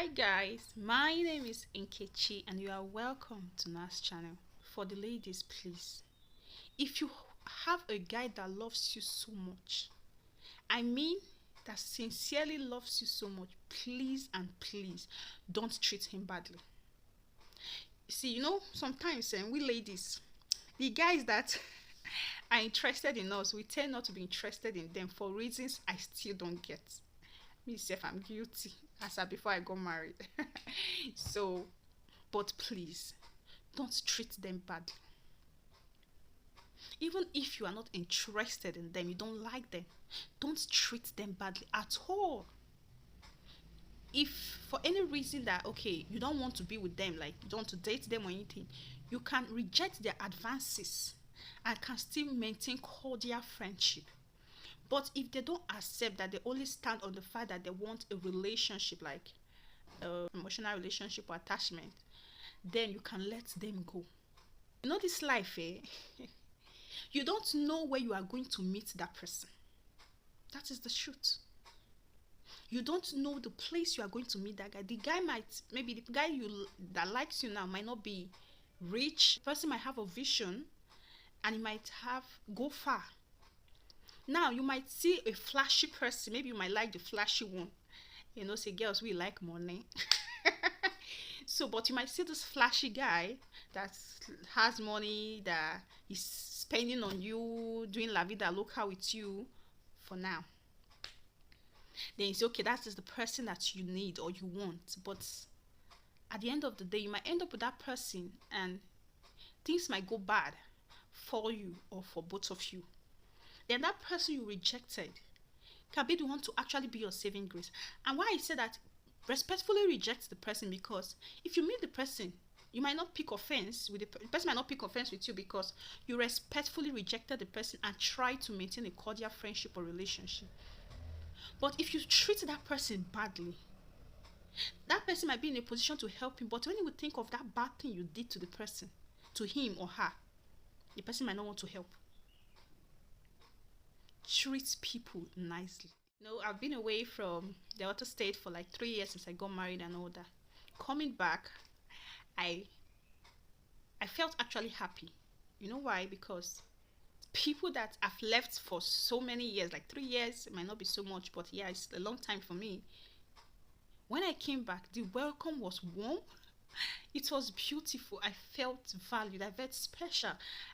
Hi guys, my name is Nkechi and you are welcome to Nas channel. For the ladies, please, if you have a guy that loves you so much, I mean that sincerely loves you so much, please and please don't treat him badly. See, sometimes we ladies, the guys that are interested in us, we tend not to be interested in them for reasons I still don't get. Myself, I'm guilty as I before I got married. So, but please don't treat them badly. Even if you are not interested in them, you don't like them, don't treat them badly at all. If for any reason that okay, you don't want to be with them, like you don't want to date them or anything, you can reject their advances and can still maintain cordial friendship. But if they don't accept that, they only stand on the fact that they want a relationship, like emotional relationship or attachment, then you can let them go. This life, you don't know where you are going to meet that person. That is the truth. You don't know the place you are going to meet that guy. The guy might, maybe the guy you that likes you now might not be rich. The person might have a vision and he might have go far. Now you might see a flashy person. Maybe you might like the flashy one. Say girls we like money. So, but you might see this flashy guy that has money, that is spending on you, doing la vida loca with you for now. Then you say, okay, that is the person that you need or you want. But at the end of the day, you might end up with that person and things might go bad for you or for both of you. Then that person you rejected can be the one to actually be your saving grace. And why I say that, respectfully reject the person, because if you meet the person, you might not pick offense with the person might not pick offense with you because you respectfully rejected the person and try to maintain a cordial friendship or relationship. But if you treat that person badly, that person might be in a position to help him, but when you would think of that bad thing you did to the person, to him or her, the person might not want to help. Treat people nicely. I've been away from the other state for like 3 years since I got married and all that. Coming back, I felt actually happy. You know why? Because people that have left for so many years, like 3 years, it might not be so much, but yeah, it's a long time for me. When I came back, the welcome was warm. It was beautiful. I felt valued. I felt special.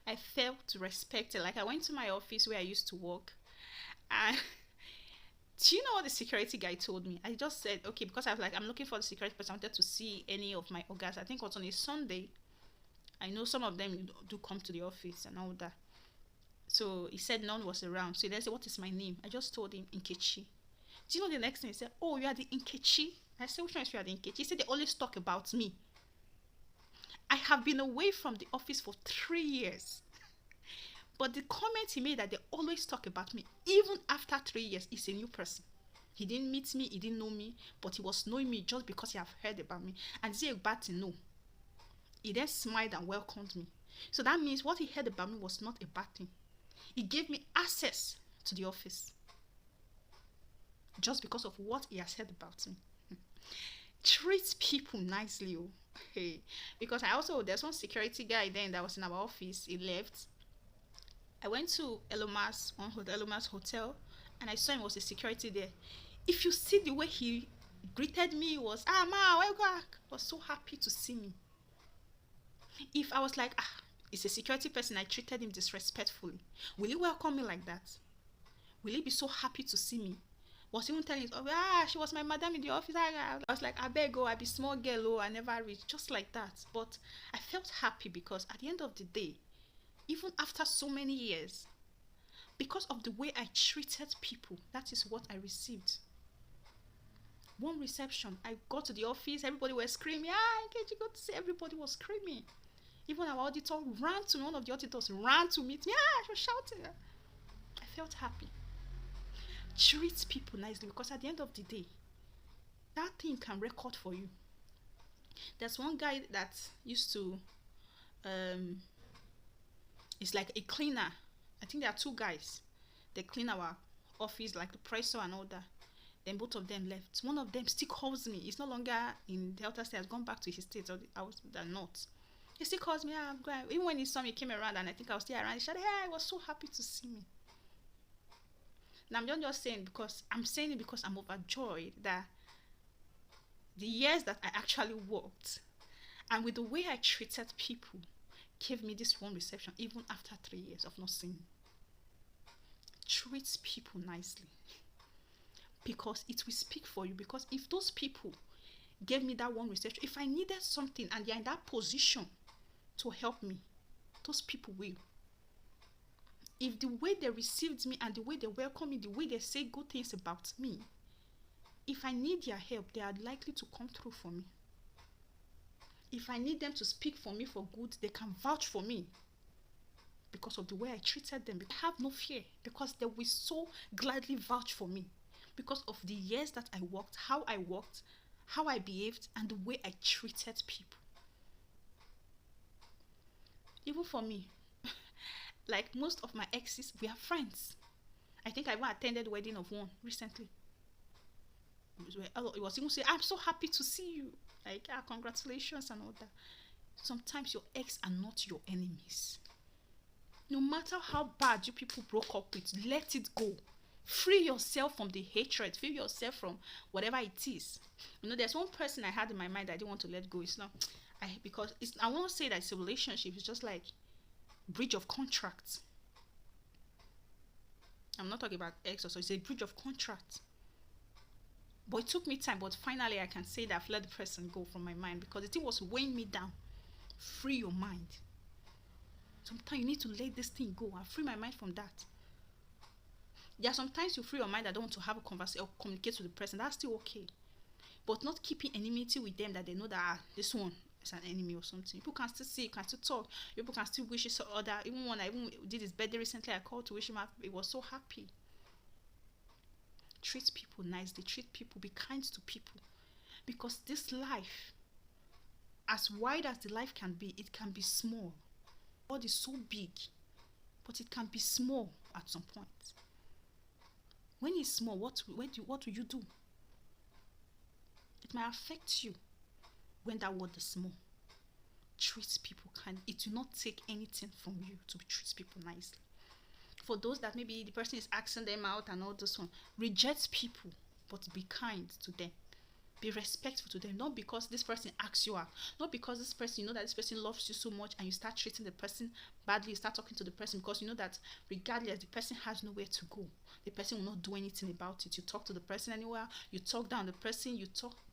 I felt respected. Like I went to my office where I used to work, and do you know what the security guy told me? I just said, okay, because I was like, I'm looking for the security person. I wanted to see any of my organs. I think it was on a Sunday. I know some of them do come to the office and all that. So he said none was around. So he then said, what is my name? I just told him Nkechi. Do you know the next thing? He said, oh, you are the Nkechi? I said, which one is you are the Nkechi? He said, they always talk about me. I have been away from the office for 3 years. But the comment he made that they always talk about me, even after 3 years, is a new person. He didn't meet me, he didn't know me, but he was knowing me just because he have heard about me. And is it a bad thing? No. He then smiled and welcomed me. So that means what he heard about me was not a bad thing. He gave me access to the office just because of what he has heard about me. Treat people nicely, oh. Hey, because there's one security guy then that was in our office. He left. I went to Eloma's hotel, and I saw him was a security there. If you see the way he greeted me, he was ma, welcome back. Was so happy to see me. If I was like it's a security person, I treated him disrespectfully, will he welcome me like that? Will he be so happy to see me? Was even telling she was my madam in the office. I was like, I beg, I be small girl, I never reach, just like that. But I felt happy because at the end of the day, even after so many years, because of the way I treated people, that is what I received. One reception, I got to the office, everybody was screaming, can't you go to see? Everybody was screaming. Even our auditor ran to me, one of the auditors ran to meet me. She was shouting. I felt happy. Treat people nicely, because at the end of the day, that thing can record for you. There's one guy that used to it's like a cleaner. I think there are two guys. They clean our office, like the presser and all that. Then both of them left. One of them still calls me. He's no longer in Delta State. Has gone back to his state or the house the north. He still calls me. Ah, I'm going. Even when he saw me, he came around, and I think I was still around. He said, "Hey, I was so happy to see me." Now I'm not just saying because I'm saying it because I'm overjoyed that the years that I actually worked and with the way I treated people gave me this one reception even after 3 years of not seeing. Treat people nicely because it will speak for you. Because if those people gave me that one reception, if I needed something and they're in that position to help me, those people will. If the way they received me and the way they welcome me, the way they say good things about me, if I need their help, they are likely to come through for me. If I need them to speak for me for good, they can vouch for me because of the way I treated them. I have no fear because they will so gladly vouch for me because of the years that I worked, how I behaved, and the way I treated people. Even for me, like most of my exes, we are friends. I think I even attended the wedding of one recently. It was even saying, "I'm so happy to see you." Like, ah, congratulations and all that. Sometimes your ex are not your enemies. No matter how bad you people broke up with, let it go. Free yourself from the hatred. Free yourself from whatever it is. There's one person I had in my mind that I didn't want to let go. It's not, I won't say that it's a relationship. It's just like breach of contract. I'm not talking about ex or so. It's a breach of contract. But it took me time. But finally, I can say that I've let the person go from my mind because the thing was weighing me down. Free your mind. Sometimes you need to let this thing go and free my mind from that. Yeah, sometimes you free your mind. I don't want to have a conversation or communicate with the person. That's still okay. But not keeping enmity with them that they know that this one is an enemy or something. People can still see, you can still talk. People can still wish each other. Even when I did his birthday recently, I called to wish him happy. He was so happy. Treat people nicely. Treat people. Be kind to people. Because this life, as wide as the life can be, it can be small. God is so big, but it can be small at some point. When it's small, what will you do? It might affect you when that word is small. Treat people kind. It will not take anything from you to treat people nicely. For those that maybe the person is asking them out and all this one, reject people, but be kind to them. Be respectful to them. Not because this person asks you out. Not because this person, you know that this person loves you so much and you start treating the person badly. You start talking to the person because you know that regardless, the person has nowhere to go. The person will not do anything about it. You talk to the person anywhere. You talk down the person.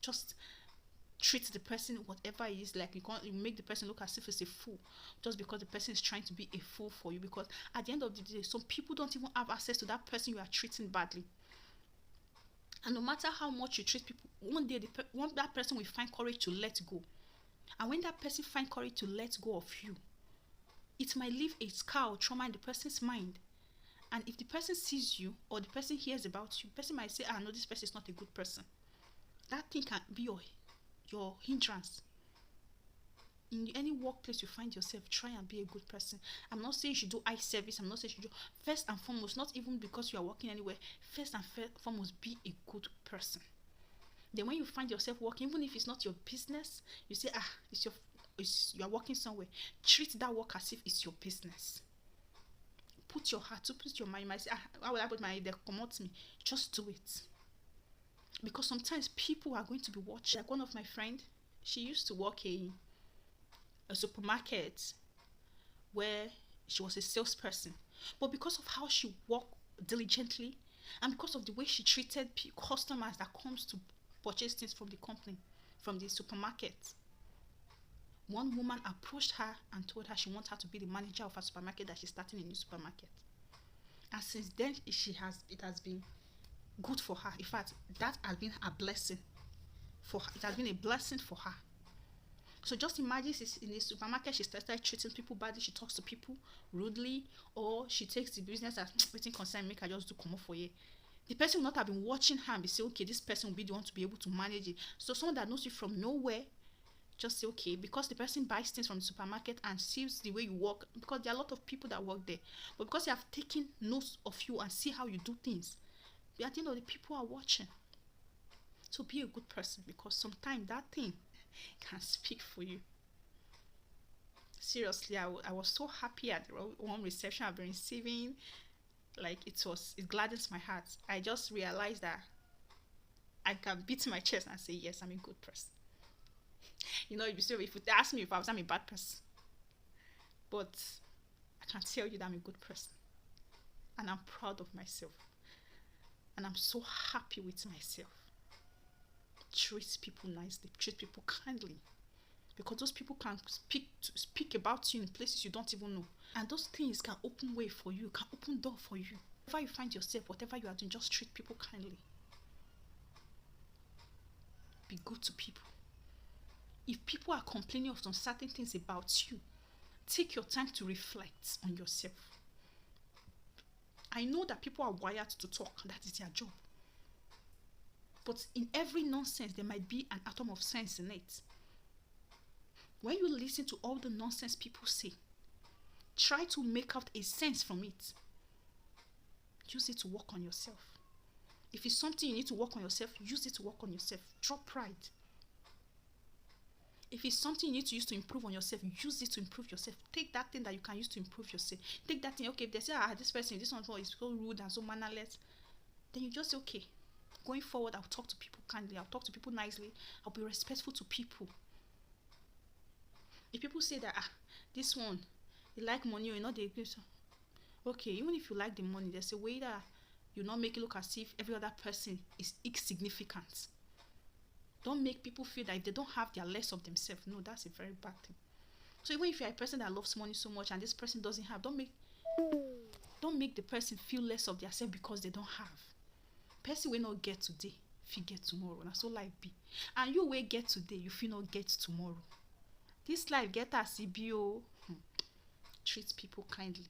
Just treat the person whatever it is. Like you make the person look as if it's a fool just because the person is trying to be a fool for you. Because at the end of the day, some people don't even have access to that person you are treating badly. And no matter how much you treat people, one day that person will find courage to let go. And when that person finds courage to let go of you, it might leave a scar or trauma in the person's mind. And if the person sees you or the person hears about you, the person might say, no, this person is not a good person. That thing can be your hindrance. In any workplace you find yourself, try and be a good person. I'm not saying you should do eye service. I'm not saying you should do, first and foremost, not even because you are working anywhere, first and foremost, be a good person. Then when you find yourself working, even if it's not your business, you say, you are working somewhere. Treat that work as if it's your business. Put your heart, put your mind. You might say, how will I put my mind? They promote me. Just do it. Because sometimes people are going to be watching. Like one of my friends, she used to work in a supermarket where she was a salesperson, but because of how she worked diligently and because of the way she treated customers that comes to purchase things from the company, from the supermarket, one woman approached her and told her she wants her to be the manager of her supermarket, that she's starting a new supermarket. And since then it has been good for her. In fact, that has been a blessing for her. It has been a blessing for her. So just imagine she's in the supermarket, she started treating people badly, she talks to people rudely, or she takes the business as everything concerned, make her just do come up for you. The person will not have been watching her and be saying, okay, this person will be the one to be able to manage it. So someone that knows you from nowhere, just say, okay, because the person buys things from the supermarket and sees the way you work, because there are a lot of people that work there, but because they have taken notes of you and see how you do things, at the end of the people are watching. So be a good person, because sometimes that thing can speak for you. Seriously, I was so happy at the one reception I've been receiving. Like, it gladdens my heart. I just realized that I can beat my chest and say, yes, I'm a good person. If you ask me if I'm a bad person, but I can tell you that I'm a good person, and I'm proud of myself, and I'm so happy with myself. Treat people nicely, treat people kindly, because those people can speak about you in places you don't even know, and those things can open way for you, can open door for you. Wherever you find yourself, whatever you are doing, just treat people kindly. Be good to people. If people are complaining of some certain things about you, take your time to reflect on yourself. I know that people are wired to talk, that is their job. But in every nonsense, there might be an atom of sense in it. When you listen to all the nonsense people say, try to make out a sense from it. Use it to work on yourself. If it's something you need to work on yourself, use it to work on yourself. Drop pride. If it's something you need to use to improve on yourself, use it to improve yourself. Take that thing that you can use to improve yourself. Take that thing, okay, if they say, this person, this one is so rude and so mannerless, then you just say, okay, going forward, I'll talk to people kindly, I'll talk to people nicely, I'll be respectful to people. If people say that, this one, they like money or not, they okay, even if you like the money, there's a way that you not make it look as if every other person is insignificant. Don't make people feel that if they don't have, they're less of themselves. No, that's a very bad thing. So even if you're a person that loves money so much and this person doesn't have, don't make the person feel less of themselves because they don't have. Person will not get today, if you get tomorrow. That's so life be. And you will get today, you feel not get tomorrow. This life get as CBO. Treat people kindly.